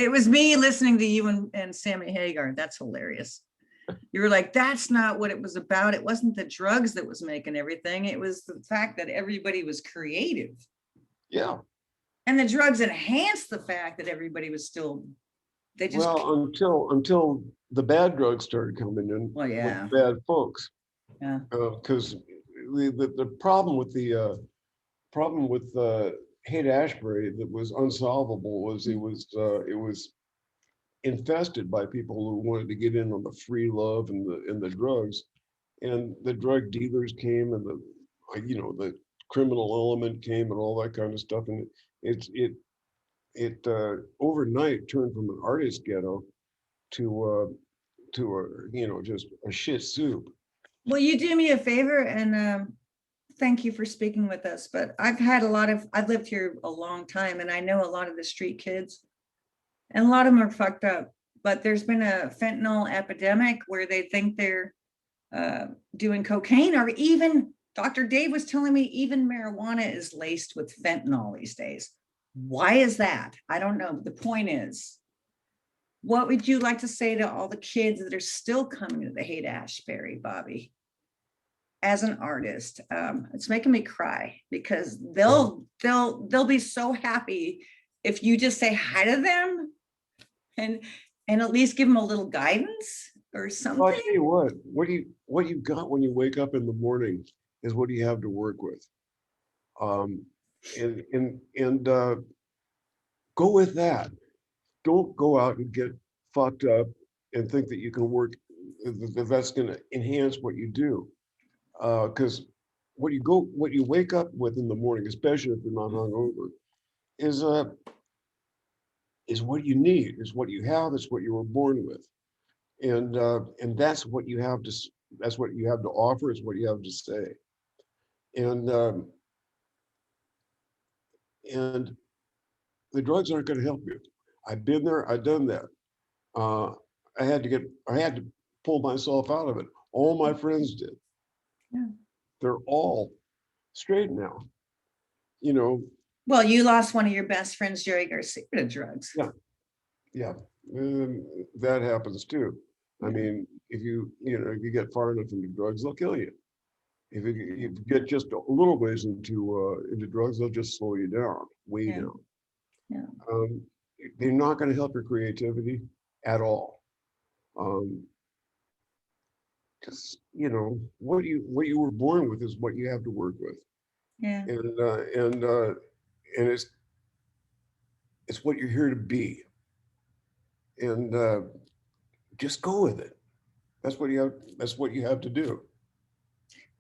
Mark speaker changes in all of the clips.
Speaker 1: It was me listening to you and Sammy Hagar. That's hilarious. You were like, that's not what it was about. It wasn't the drugs that was making everything. It was the fact that everybody was creative.
Speaker 2: Yeah.
Speaker 1: And the drugs enhanced the fact that everybody was still, they just.
Speaker 2: Well, until the bad drugs started coming in.
Speaker 1: Well, yeah.
Speaker 2: With bad folks.
Speaker 1: Yeah.
Speaker 2: Because the problem with Haight-Ashbury that was unsolvable was it was infested by people who wanted to get in on the free love and the drugs, and the drug dealers came, and the criminal element came, and all that kind of stuff, and it overnight turned from an artist ghetto to just a shit soup.
Speaker 1: Will you do me a favor and thank you for speaking with us, but I've lived here a long time, and I know a lot of the street kids, and a lot of them are fucked up, but there's been a fentanyl epidemic where they think they're doing cocaine, or even Dr. Dave was telling me even marijuana is laced with fentanyl these days. Why is that? I don't know. But the point is, what would you like to say to all the kids that are still coming to the Haight-Ashbury, Bobby? As an artist, it's making me cry, because they'll be so happy if you just say hi to them and at least give them a little guidance or something.
Speaker 2: Well, I'll tell you what you got when you wake up in the morning is what you have to work with. And go with that. Don't go out and get fucked up and think that you can work, that's going to enhance what you do. Because what you wake up with in the morning, especially if you're not hungover, is what you need, is what you have, is what you were born with, and that's what you have to offer, is what you have to say, and the drugs aren't going to help you. I've been there, I've done that. I had to pull myself out of it. All my friends did.
Speaker 1: Yeah.
Speaker 2: They're all straight now.
Speaker 1: Well, you lost one of your best friends, Jerry Garcia, to drugs.
Speaker 2: Yeah. That happens too. I mean, if you get far enough into drugs, they'll kill you. If you get just a little ways into drugs, they'll just slow you down, way down.
Speaker 1: Yeah.
Speaker 2: They're not going to help your creativity at all. Because what you were born with is what you have to work with.
Speaker 1: Yeah.
Speaker 2: And it's what you're here to be. And just go with it. That's what you have to do.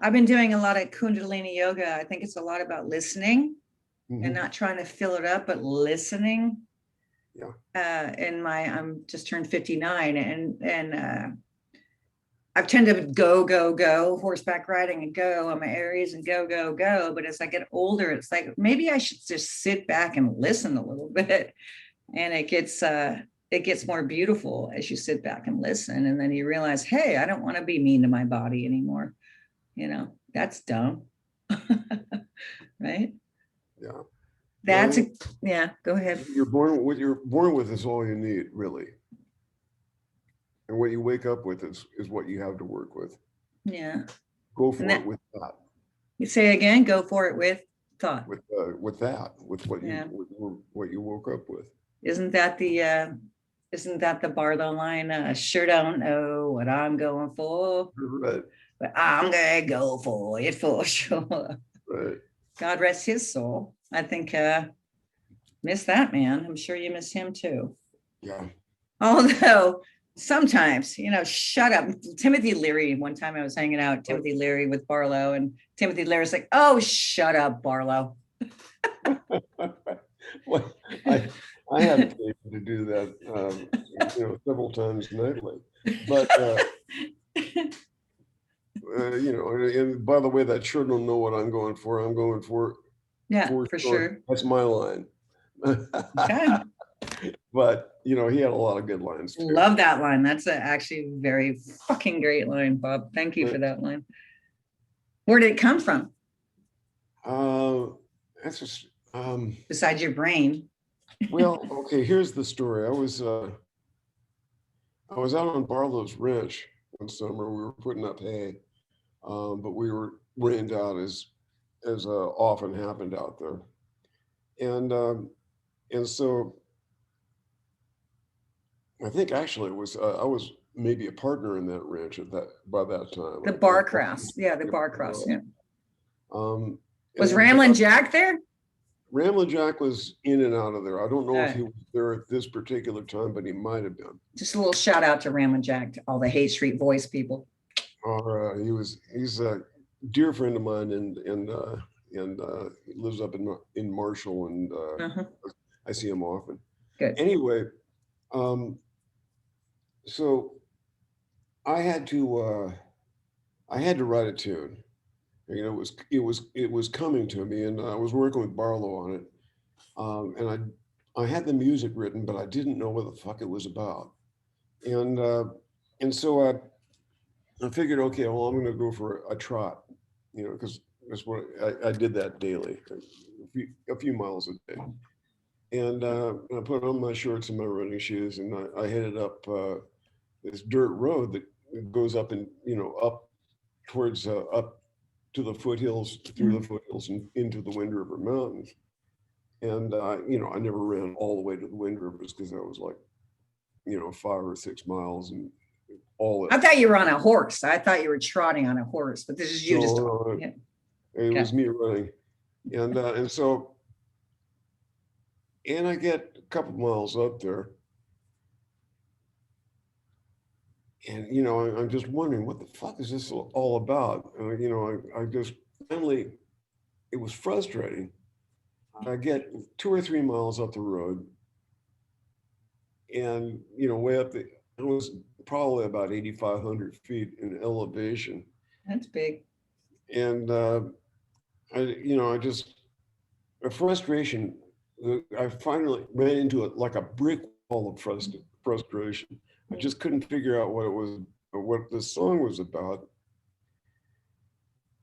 Speaker 1: I've been doing a lot of Kundalini Yoga. I think it's a lot about listening and not trying to fill it up, but listening.
Speaker 2: Yeah.
Speaker 1: I'm just turned 59, and I've tended to go horseback riding and go on my Aries and go. But as I get older, it's like, maybe I should just sit back and listen a little bit. And it gets more beautiful as you sit back and listen. And then you realize, hey, I don't want to be mean to my body anymore. That's dumb. Right?
Speaker 2: Yeah.
Speaker 1: Go ahead.
Speaker 2: What you're born with is all you need, really. And what you wake up with is what you have to work with.
Speaker 1: Yeah.
Speaker 2: Go for it with that.
Speaker 1: You say again, go for it with thought.
Speaker 2: With what you woke up with.
Speaker 1: Isn't that the Barlow Line? Sure don't know what I'm going for.
Speaker 2: Right.
Speaker 1: But I'm gonna go for it for sure.
Speaker 2: Right.
Speaker 1: God rest his soul. I think miss that man. I'm sure you miss him too.
Speaker 2: Yeah.
Speaker 1: Although sometimes, shut up. Timothy Leary, one time I was hanging out, Timothy Leary with Barlow, and Timothy Leary's like, oh, shut up, Barlow.
Speaker 2: Well, I had occasion to do that, several times nightly. But, and by the way, that sure don't know what I'm going for. I'm going for.
Speaker 1: Yeah, for sure.
Speaker 2: That's my line.
Speaker 1: Okay.
Speaker 2: But, he had a lot of good lines too.
Speaker 1: Love that line. That's actually a very fucking great line, Bob. Thank you for that line. Where did it come from?
Speaker 2: That's just,
Speaker 1: besides your brain.
Speaker 2: Well, okay, here's the story. I was out on Barlow's ranch one summer. We were putting up hay, but we were rained out as often happened out there. And so I think actually it was I was maybe a partner in that ranch at that by that time.
Speaker 1: The bar cross. Yeah, the bar cross. Yeah.
Speaker 2: Um,
Speaker 1: Was
Speaker 2: and
Speaker 1: Ramblin' Jack there?
Speaker 2: Ramblin' Jack was in and out of there. I don't know if
Speaker 1: Uh,
Speaker 2: he was there at this particular time, but he might have been.
Speaker 1: Just a little shout out to Ramblin' Jack, to all the Haight Street voice people.
Speaker 2: Or he's a dear friend of mine, and he lives up in Marshall, and
Speaker 1: Uh-huh.
Speaker 2: I see him often.
Speaker 1: Good.
Speaker 2: Anyway, so I had to write a tune. You know, it was coming to me, and I was working with Barlow on it, and I had the music written, but I didn't know what the fuck it was about, and so I figured, okay, well, I'm going to go for a trot, you know, because that's what I did that daily, a few miles a day, and I put on my shorts and my running shoes, and I headed up this dirt road that goes up and up towards up to the foothills, through the foothills, and into the Wind River Mountains. And I never ran all the way to the Wind Rivers because that was like 5 or 6 miles and all
Speaker 1: I
Speaker 2: that.
Speaker 1: thought you were on a horse. I thought you were trotting on a horse, but this is you just. Yeah.
Speaker 2: It was me running, and so I get a couple miles up there, and I'm just wondering what the fuck is this all about. I just finally, it was frustrating. I get 2 or 3 miles up the road, and way up it was probably about 8,500 feet in elevation.
Speaker 1: That's big.
Speaker 2: And I just, a frustration. I finally ran into it like a brick wall of frustration. I just couldn't figure out what it was, or what the song was about.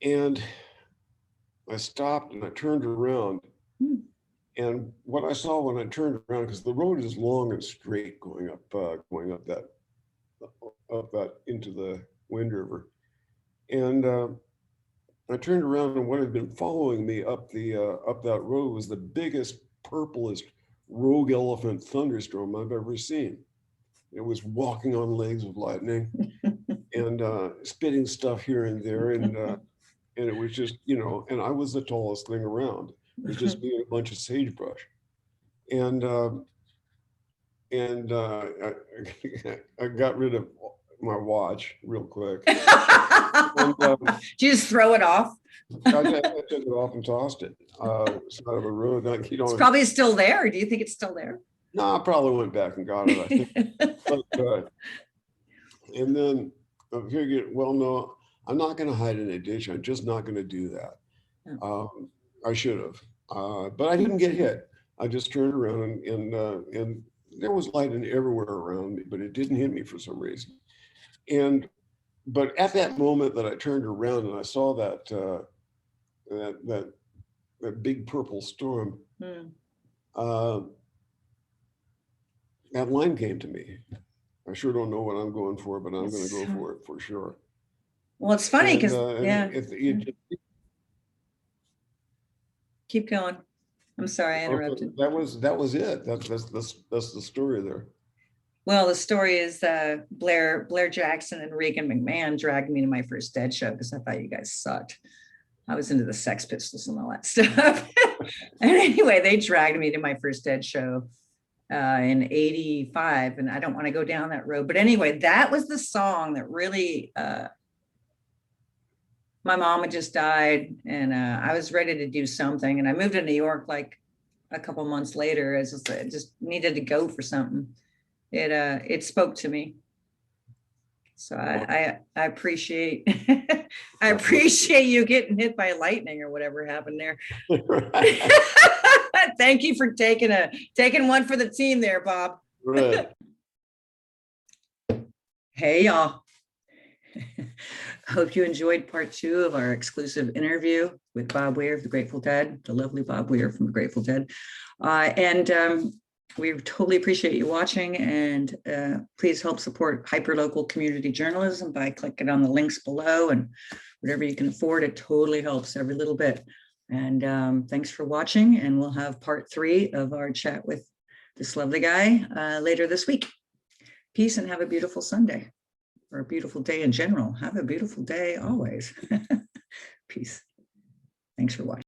Speaker 2: And I stopped and I turned around. And what I saw when I turned around, because the road is long and straight going up that into the Wind River, and I turned around, and what had been following me up that road was the biggest, purplest rogue elephant thunderstorm I've ever seen. It was walking on legs of lightning and spitting stuff here and there, and it was just and I was the tallest thing around. It was just me and a bunch of sagebrush, and I got rid of my watch real quick. And,
Speaker 1: did you just throw it off?
Speaker 2: I took it off and tossed it side of a road.
Speaker 1: It's probably still there. Do you think it's still there?
Speaker 2: No, I probably went back and got it, I think. But, and then I figured, well, no, I'm not going to hide in a ditch. I'm just not going to do that. I should have, but I didn't get hit. I just turned around and there was lightning everywhere around me, but it didn't hit me for some reason. But at that moment that I turned around and I saw that that big purple storm, that line came to me. I sure don't know what I'm going for, but I'm going to go for it for sure.
Speaker 1: Well, it's funny because keep going. I'm sorry, I interrupted.
Speaker 2: That was it. That's the story there.
Speaker 1: Well, the story is Blair Jackson and Regan McMahon dragged me to my first Dead show because I thought you guys sucked. I was into the Sex Pistols and all that stuff. And anyway, they dragged me to my first Dead show in '85, and I don't want to go down that road. But anyway, that was the song that really, my mom had just died, and I was ready to do something. And I moved to New York like a couple months later. I just needed to go for something. It spoke to me. So I appreciate I appreciate you getting hit by lightning or whatever happened there. Thank you for taking one for the team there, Bob.
Speaker 2: Right.
Speaker 1: Hey y'all. Hope you enjoyed part 2 of our exclusive interview with Bob Weir of the Grateful Dead, the lovely Bob Weir from the Grateful Dead. And we totally appreciate you watching, and please help support hyperlocal community journalism by clicking on the links below, and whatever you can afford, it totally helps every little bit. And thanks for watching, and we'll have part 3 of our chat with this lovely guy later this week. Peace, and have a beautiful Sunday, or a beautiful day in general. Have a beautiful day always. Peace. Thanks for watching.